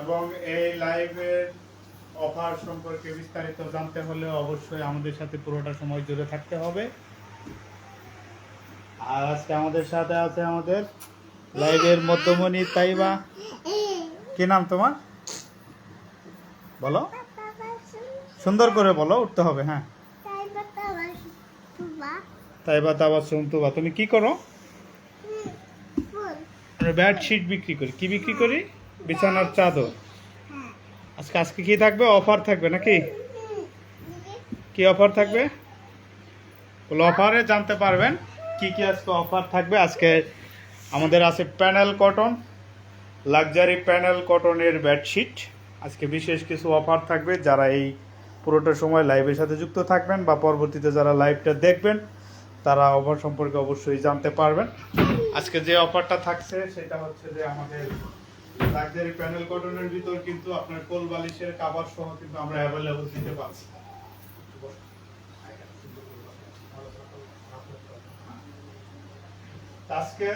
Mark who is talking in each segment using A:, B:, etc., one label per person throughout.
A: এবং এই লাইভের অফার সম্পর্কে বিস্তারিত জানতে হলে অবশ্যই আমাদের সাথে পুরোটা সময় জুড়ে থাকতে হবে। আর আজকে আমাদের সাথে আছে আমাদের লাইভের মধ্যমণি তাইবা। কি নাম তোমার? বলো, সুন্দর করে বলো, উঠতে হবে। হ্যাঁ, তাইবা তাবাসসুম তুবা। তুমি কি করো? বেডশিট বিক্রি করি। কি বিক্রি করি? বিছানার চাদর। আজকে কি থাকবে? অফার থাকবে নাকি? কি অফার থাকবে? বলো, অফারে জানতে পারবেন কি কি আজকে অফার থাকবে। আজকে আমাদের আছে প্যানেল কটন, লাক্সারি প্যানেল কটনের বেডশিট। আজকে বিশেষ কিছু অফার থাকবে। যারা এই পুরোটা সময় লাইভের সাথে যুক্ত থাকবেন বা পরবর্তীতে যারা লাইভটা দেখবেন তারা অফার সম্পর্কে অবশ্যই জানতে পারবেন। আজকে যে অফারটা থাকছে সেটা হচ্ছে যে আমাদের লাক্সারি প্যানেল কটনের ভিতর কিন্তু আপনার কোল বালিশের কভার সহ কিন্তু আমরা অ্যাভেলেবল দিতে পারছি। আজকে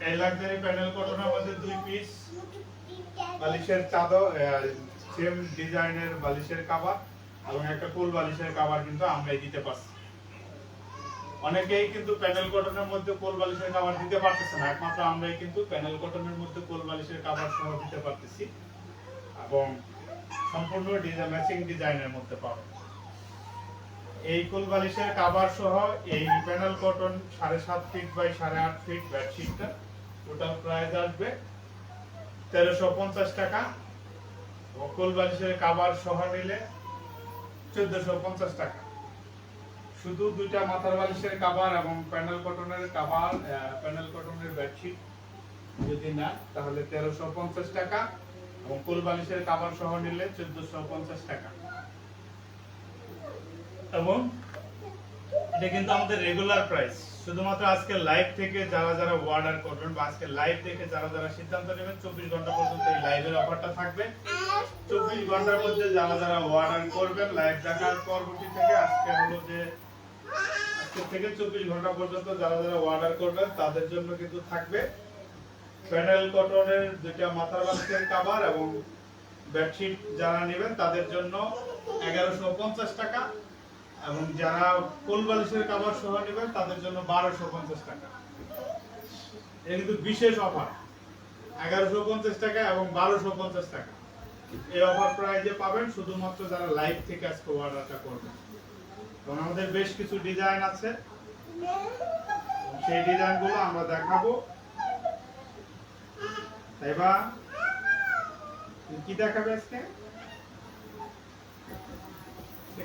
A: এই লাক্সারি প্যানেল কটনের মধ্যে 2 পিস বালিশের চাদর, সেম ডিজাইনের বালিশের কভার এবং একটা কোল বালিশের কভার কিন্তু আমরাই দিতে পারছি। অনেকেই কিন্তু প্যানেল কটনের মধ্যে কোল বালিশের কভার দিতে পারতেছে না, একমাত্র আমরাই কিন্তু প্যানেল কটনের মধ্যে কোল বালিশের কভার সহ দিতে পারতেছি এবং সম্পূর্ণ ডিজাইন ম্যাচিং ডিজাইনের মধ্যে পাবো। এই কোল বালিশের কভার সহ এই panel cotton 7.5 feet by 8.5 feet বেডশিটটা টোটাল প্রাইস আসবে 1350 টাকা। কোল বালিশের কভার সহ নিলে 1450 টাকা। শুধু দুইটা মাথার বালিশের কভার এবং প্যানেল কটনের কভার, প্যানেল কটনের বেডশিট যদি না তাহলে 1350 টাকা এবং কোল বালিশের কভার সহ নিলে 1450 টাকা। এবং এটা কিন্তু আমাদের রেগুলার প্রাইস। শুধুমাত্র আজকে লাইভ থেকে যারা যারা অর্ডার করবেন বা আজকে লাইভ থেকে যারা যারা সিদ্ধান্ত নেবেন 24 ঘন্টা পর্যন্ত এই লাইভের অফারটা থাকবে। 24 ঘন্টার মধ্যে যারা যারা অর্ডার করবেন লাইভ দেখার পরবর্তী থেকে আজকে হলো যে আজকে থেকে 24 ঘন্টা পর্যন্ত যারা যারা অর্ডার করবেন তাদের জন্য কিন্তু থাকবে প্যানেল কটনের দুইটা মাথার বালিশের কভার এবং বেডশিট। যারা নেবেন তাদের জন্য 1150 টাকা এবং যারা কোল বালিশের কভার সহ নেবেন তাদের জন্য 1250 টাকা। এটা কিন্তু বিশেষ অফার, 1150 টাকা এবং 1250 টাকা। এই অফার প্রাইজে পাবেন শুধুমাত্র যারা লাইভ থেকে আজকে অর্ডারটা করবেন। এবং আমাদের বেশ কিছু ডিজাইন আছে, সেই ডিজাইনগুলো আমরা দেখাবো। তাইবা কি দেখাবে আজকে?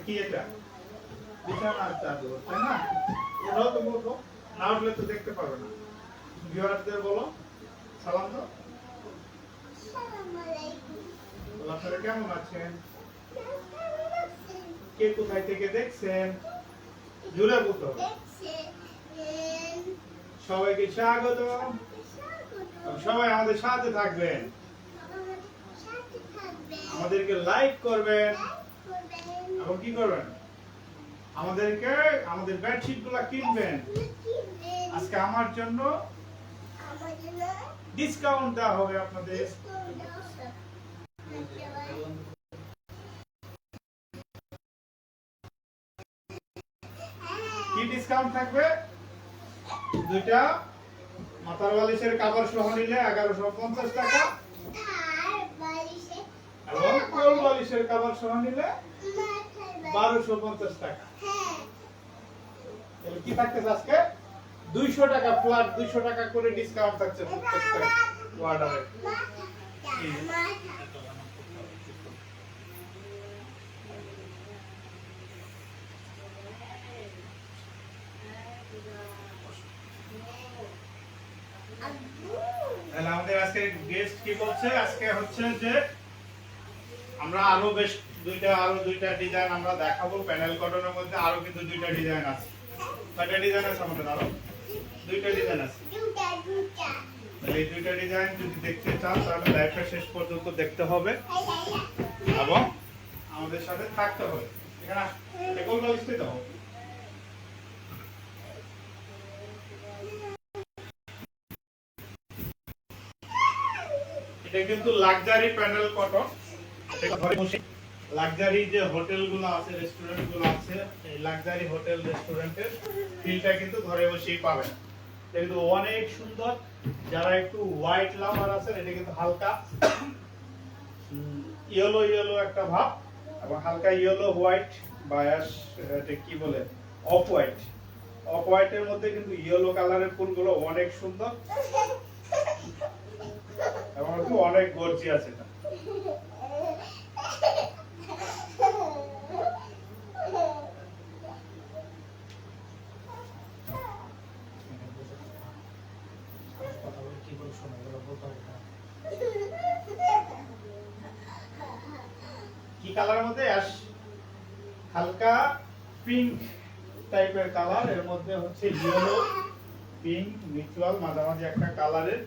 A: কি এটা? বিছানার চাদর, তাই না? ওটাও তো বলবো, না উঠলে তো দেখতে পারবে না। ভিউয়ারদের বলো সালাম দাও। আসসালামু আলাইকুম। আপনারা কেমন আছেন? কে কোথায় থেকে দেখছেন? জুড়ে বলতে হবে। সবাইকে স্বাগত। সবাই আমাদের সাথে থাকবেন, আমাদেরকে লাইক করবেন এবং কি করবেন? আমাদেরকে আমাদের বেডশিট গুলা কিনবেন। আজকে আমার জন্য ডিসকাউন্ট দেওয়া হবে আপনাদের। কি ডিসকাউন্ট থাকবে? দুইটা মাথার বালিশের কভার সহ নিলে 1150 টাকা এবং কোল বালিশের কভার সহ নিলে 1250 টাকা। কি থাকতেছে আজকে? 200 টাকা ফ্ল্যাট, 200 টাকা করে ডিসকাউন্ট থাকছে প্রত্যেকটা অর্ডারে। তাহলে আমাদের আজকে গেস্ট কি বলছে? আজকে হচ্ছে যে আমরা আরো দুইটা ডিজাইন আমরা দেখাবো প্যানেল কটনের মধ্যে। আরো কিন্তু দুইটা ডিজাইন আছে। কয়টা ডিজাইন আছে আমাদের? আরো দুইটা ডিজাইন আছে। তাহলে এই দুইটা ডিজাইন যদি দেখতে চান তাহলে লাইভটা শেষ পর্যন্ত দেখতে হবে এবং আমাদের সাথে থাকতে হবে। এখানে কোন বালিশটা দাও। এটা কিন্তু লাক্সারি প্যানেল কটন। এটা ঘরে বসে লাক্সারি যে হোটেলগুলো আছে, রেস্টুরেন্টগুলো আছে, এই লাক্সারি হোটেল রেস্টুরেন্টের ফিলটা কিন্তু ঘরে বসেই পাবেন। এটা কিন্তু অনেক সুন্দর। যারা একটু হোয়াইট লাভার আছেন, এটা কিন্তু হালকা ইয়েলো ইয়েলো একটা ভাব, এবং হালকা ইয়েলো হোয়াইট বায়াস, এটা কি বলে, অফ হোয়াইট। অফ হোয়াইটের মধ্যে কিন্তু ইয়েলো কালারের ফুলগুলো অনেক সুন্দর এবং অনেক গর্জিয়াস এটা। কি কালারের মধ্যে হালকা পিঙ্ক টাইপের কালার, এর মধ্যে হচ্ছে ইয়েলো পিঙ্ক মিউচুয়াল মাঝামাঝি একটা কালারের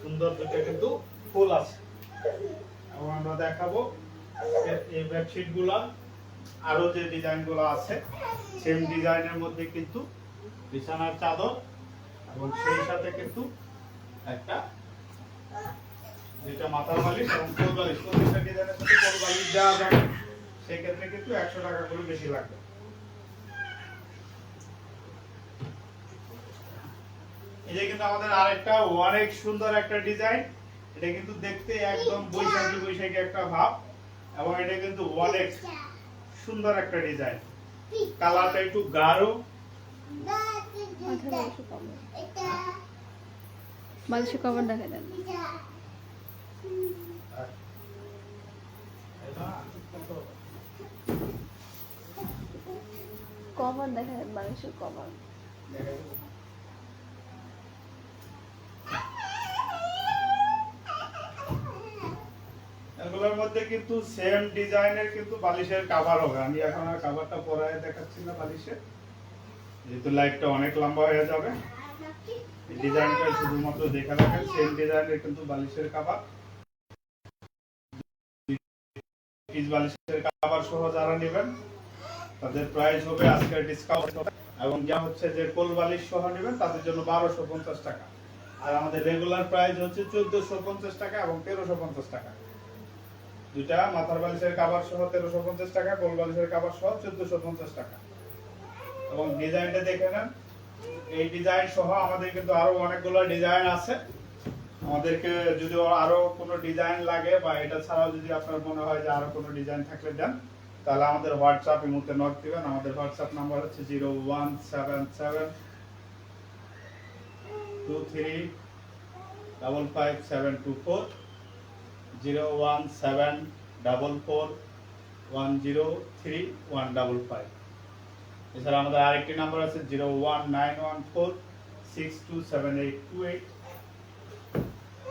A: সুন্দর দুটো কিন্তু ফুল আছে। এবং আমরা দেখাবো এই বেডশিট গুলা আরো যে ডিজাইন গুলো আছে, সেম ডিজাইনের মধ্যে কিন্তু বিছানার চাদর এবং সেই সাথে কিন্তু একটা যেটা মাথার বালিশ এবং কোল বালিশ, প্রত্যেকটা ডিজাইনের সাথে কোল বালিশ দেওয়া যাবে। সেই ক্ষেত্রে কিন্তু 100 টাকা করে বেশি লাগবে। এই যে কিন্তু আমাদের আরেকটা অনেক সুন্দর একটা ডিজাইন। এটা কিন্তু দেখতে একদম বৈশাখী বৈশাখী একটা ভাব, এবং এটা কিন্তু অনেক সুন্দর একটা ডিজাইন। কালারটা একটু গাঢ়,
B: বালিশ কভার দেখা দেন। কভার দেখা দেন, বালিশের কভার।
A: এগুলোর মধ্যে কিন্তু সেম ডিজাইনের কিন্তু বালিশের কভার হবে। আমি এখন আর কভারটা পরায় দেখাচ্ছি না বালিশে, যেহেতু লাইটটা অনেক লম্বা হয়ে যাবে। এই ডিজাইনটা শুধুমাত্র দেখে রাখেন, সেম ডিজাইনের কিন্তু বালিশের কভার। পিস বালিশের কভার সহ যারা নেবেন তাদের প্রাইস হবে আজকের ডিসকাউন্ট, এবং যা হচ্ছে যে কোল বালিশ সহ নেবেন তাদের জন্য 1250 টাকা। আর আমাদের রেগুলার প্রাইস হচ্ছে 1450 টাকা এবং 1350 টাকা। দুটা মাথার বালিশের কভার সহ 1350 টাকা, কোল বালিশের কভার সহ 1450 টাকা। এবং ডিজাইনটা দেখে নেন, এই ডিজাইন সহ আমাদের কিন্তু আরো অনেকগুলো ডিজাইন আছে। আমাদেরকে যদি আরো কোনো ডিজাইন লাগে বা এটা ছাড়াও যদি আপনার মনে হয় যে আরো কোনো ডিজাইন থাকলে দেন, তাহলে আমাদের হোয়াটসঅ্যাপ ইমোতে নক দিবেন। আমাদের হোয়াটসঅ্যাপ নাম্বার হচ্ছে 01772355724 01744103155। এছাড়া আমাদের আরেকটি নাম্বার আছে 01914627828।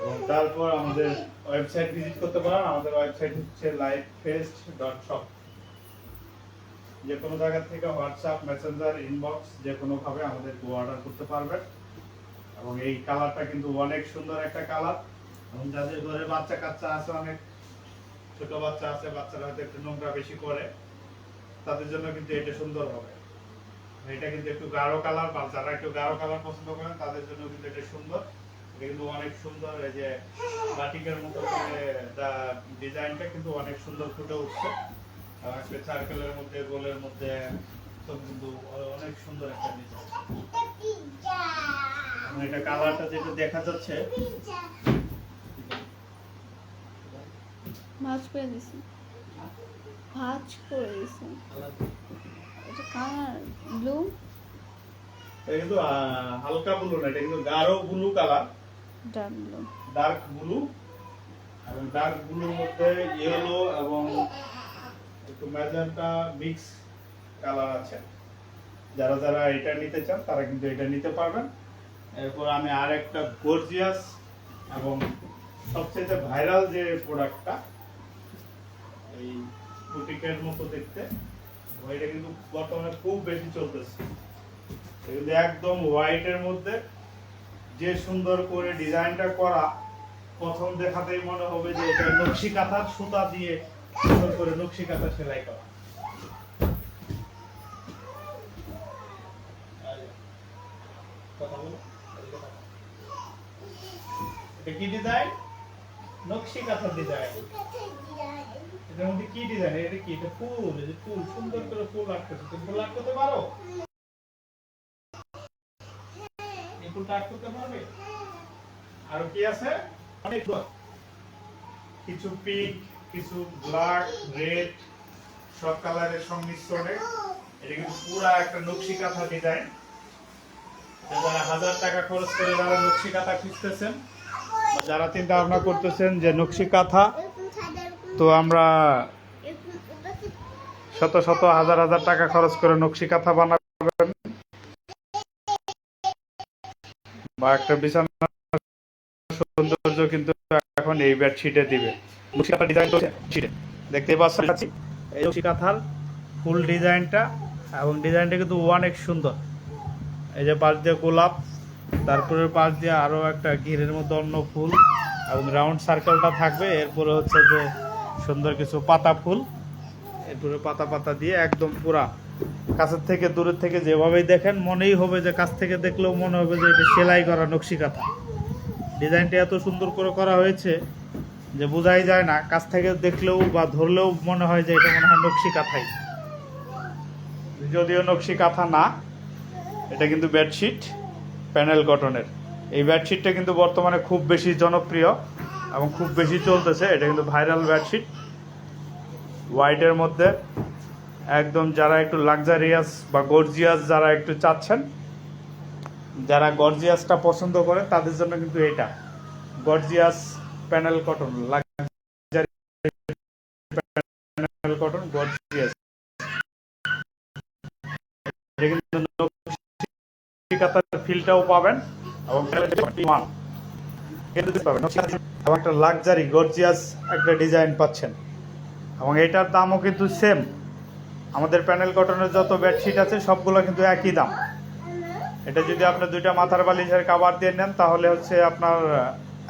A: এবং তারপর আমাদের ওয়েবসাইট ভিজিট করতে পারেন। আমাদের ওয়েবসাইট হচ্ছে lifefest.shop। যে কোনো জায়গা থেকে হোয়াটসঅ্যাপ, মেসেঞ্জার, ইনবক্স যে কোনো ভাবে আমাদের অর্ডার করতে পারবেন। এবং এই কালারটা কিন্তু অনেক সুন্দর একটা কালার, এবং যাদের ঘরে বাচ্চা কাচ্চা আছে, অনেক ছোট বাচ্চা আছে, বাচ্চারা হয়তো একটু নোংরা বেশি করে, তাদের জন্য কিন্তু এটা সুন্দর হবে। এটা কিন্তু একটু গাঢ় কালার, বা যারা একটু গাঢ় কালার পছন্দ করেন তাদের জন্য কিন্তু এটা সুন্দর। এটা কিন্তু অনেক সুন্দর, এই যে বাটিকের মতো করে ডিজাইনটা কিন্তু অনেক সুন্দর ফুটে উঠছে। আর একটা সার্কেলের মধ্যে, গোলের মধ্যে, সব কিন্তু অনেক সুন্দর একটা ডিজাইন। এটা কালারটা যেটা দেখা যাচ্ছে,
B: ভাঁজ করে দিছি, ভাঁজ করে দিছি। এটা কালার ব্লু,
A: এটা কিন্তু হালকা ব্লু না, এটা কিন্তু গাঢ় blue colour,
B: dark blue,
A: dark blue. এবং ডার্ক ব্লুর মধ্যে ইয়েলো এবং একটু ম্যাজেন্টা মিক্স কালার আছে। যারা যারা এটা নিতে চান তারা কিন্তু এটা নিতে পারবেন। এরপর আমি আর একটা গর্জিয়াস এবং সবচেয়ে ভাইরাল যে প্রোডাক্টটা, এই বুটিকের মতো দেখতে, এটা কিন্তু বর্তমানে খুব বেশি চলতেছে। কিন্তু একদম হোয়াইটের মধ্যে যে সুন্দর করে ডিজাইনটা করা, প্রথম দেখাতেই মনে হবে যে এটা নকশি কাঁথার সুতা দিয়ে সুন্দর করে নকশি কাঁথা সেলাই করা। এটা কি ডিজাইন? নকশি কাঁথা ডিজাইন। এটার মধ্যে কি ডিজাইন? এটা কি? এটা ফুল, এই যে ফুল, সুন্দর করে ফুল আঁকতেছে। তুমি ফুল আঁকতে পারো? এই ফুলটা আঁকতে পারবে? আর কি আছে? অনেক কিছু পিঙ্ক, কিছু ব্ল্যাক, রেড, সব কালারের সংমিশ্রণে এটা কিন্তু পুরা একটা নকশি কাঁথা ডিজাইন। যারা 1000 টাকা খরচ করে যারা নকশি কাঁথা খুঁজতেছেন, যারা চিন্তা ভাবনা করতেছেন যে নকশি কাঁথা তো আমরা শত শত হাজার হাজার টাকা খরচ করে নকশি কাঁথা বানাবেন বা একটা বিছানা সৌন্দর্য কিন্তু এখন এই বেডশিটে দিবে। নকশি কাঁথা ডিজাইন তো শীটে দেখতেই পাচ্ছেন, এই নকশি কাঁথার ফুল ডিজাইনটা, এবং ডিজাইনটা কিন্তু অনেক সুন্দর। এই যে পাশ দিয়ে গোলাপ, তারপরে পাশ দিয়ে আরও একটা ঘিরের মধ্যে অন্য ফুল, এবং রাউন্ড সার্কেলটা থাকবে। এরপরে হচ্ছে যে সুন্দর কিছু পাতা ফুল, এরপরে পাতা পাতা দিয়ে একদম পুরা কাছের থেকে দূরের থেকে যেভাবেই দেখেন মনেই হবে যে, কাছ থেকে দেখলেও মনে হবে যে এটা সেলাই করা নকশি কাঁথা। ডিজাইনটা এত সুন্দর করে করা হয়েছে যে বোঝাই যায় না, কাছ থেকে দেখলেও বা ধরলেও মনে হয় যে এটা মনে হয় নকশি কাঁথাই, যদিও নকশি কাঁথা না। এটা কিন্তু বেডশিট প্যানেল কটনের। এই বেডশিটটা কিন্তু বর্তমানে খুব বেশি জনপ্রিয় এবং খুব বেশি চলতেছে। এটা কিন্তু ভাইরাল বেডশিট, হোয়াইটের মধ্যে একদম। যারা একটু লাক্সারিয়াস বা গর্জিয়াস যারা একটু চাচ্ছেন, যারা গর্জিয়াসটা পছন্দ করে তাদের জন্য কিন্তু এটা gorgeous panel cotton, luxury panel cotton gorgeous. এটা কিন্তু নকশি কাঁথার ফিলটাও পাবেন এবং একটা লাক্সারি গর্জিয়াস একটা ডিজাইন পাচ্ছেন, এবং এটার দামও কিন্তু সেম। আমাদের প্যানেল কটনের যত বেডশিট আছে সবগুলো কিন্তু একই দাম। এটা যদি আপনি দুইটা মাথার বালিশের কাভার দিয়ে নেন তাহলে হচ্ছে আপনার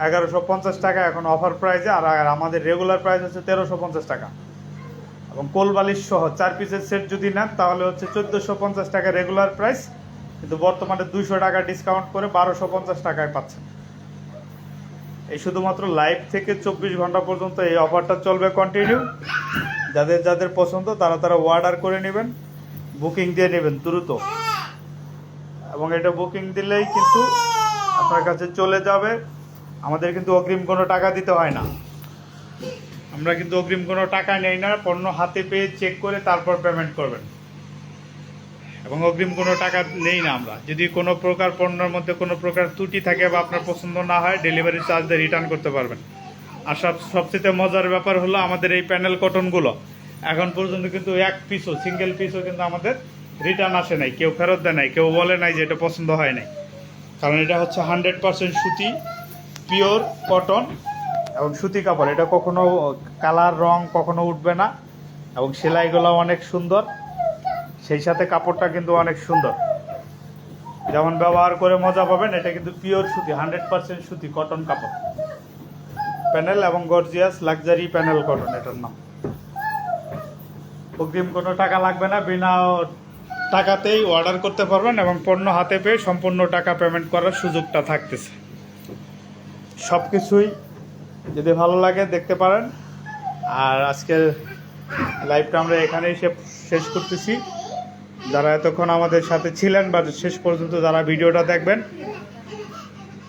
A: 1150 টাকা এখন অফার প্রাইসে, আর আমাদের রেগুলার প্রাইস হচ্ছে 1350 টাকা। এবং কোল বালিশ সহ 4 পিসের সেট যদি নেন তাহলে হচ্ছে 1450 টাকা রেগুলার প্রাইস, কিন্তু বর্তমানে 200 টাকা ডিসকাউন্ট করে 1250 টাকায় পাচ্ছেন। এই শুধুমাত্র লাইভ থেকে 24 ঘন্টা পর্যন্ত এই অফারটা চলবে কন্টিনিউ। যাদের যাদের পছন্দ তারা অর্ডার করে নেবেন, বুকিং দিয়ে নেবেন দ্রুত, এবং এটা বুকিং দিলেই কিন্তু আপনার কাছে চলে যাবে। আমাদের কিন্তু অগ্রিম কোনো টাকা দিতে হয় না, আমরা কিন্তু অগ্রিম কোনো টাকা নেই না। পণ্য হাতে পেয়ে চেক করে তারপর পেমেন্ট করবেন, এবং অগ্রিম কোনো টাকা নেই না আমরা। যদি কোনো প্রকার পণ্যের মধ্যে কোনো প্রকার ত্রুটি থাকে বা আপনার পছন্দ না হয়, ডেলিভারি চার্জ দিয়ে রিটার্ন করতে পারবেন। আর সবচেয়ে মজার ব্যাপার হলো আমাদের এই প্যানেল কটনগুলো এখন পর্যন্ত কিন্তু এক পিসও, সিঙ্গেল পিসও কিন্তু আমাদের রিটার্ন আসে নাই, কেউ ফেরত দেয় নাই, কেউ বলে নাই যে এটা পছন্দ হয় নাই। কারণ এটা হচ্ছে 100% সুতি, পিওর কটন এবং সুতি কাপড়। এটা কখনো কালার রং কখনো উঠবে না, এবং সেলাইগুলো অনেক সুন্দর, সেই সাথে কাপড়টা কিন্তু অনেক সুন্দর। যেমন ব্যবহার করে মজা পাবেন। এটা কিন্তু পিওর সুতি, 100% সুতি কটন কাপড়, প্যানেল এবং গর্জিয়াস লাক্সারি প্যানেল কটন এটার নাম। অগ্রিম কোনো টাকা লাগবে না, বিনা টাকাতেই অর্ডার করতে পারবেন, এবং পণ্য হাতে পেয়ে সম্পূর্ণ টাকা পেমেন্ট করার সুযোগটা থাকতেছে। সব কিছুই যদি ভালো লাগে দেখতে পারেন। আর আজকের লাইভটা আমরা এখানেই শেষ করতেছি। যারা এতক্ষণ আমাদের সাথে ছিলেন বা শেষ পর্যন্ত যারা ভিডিওটা দেখবেন,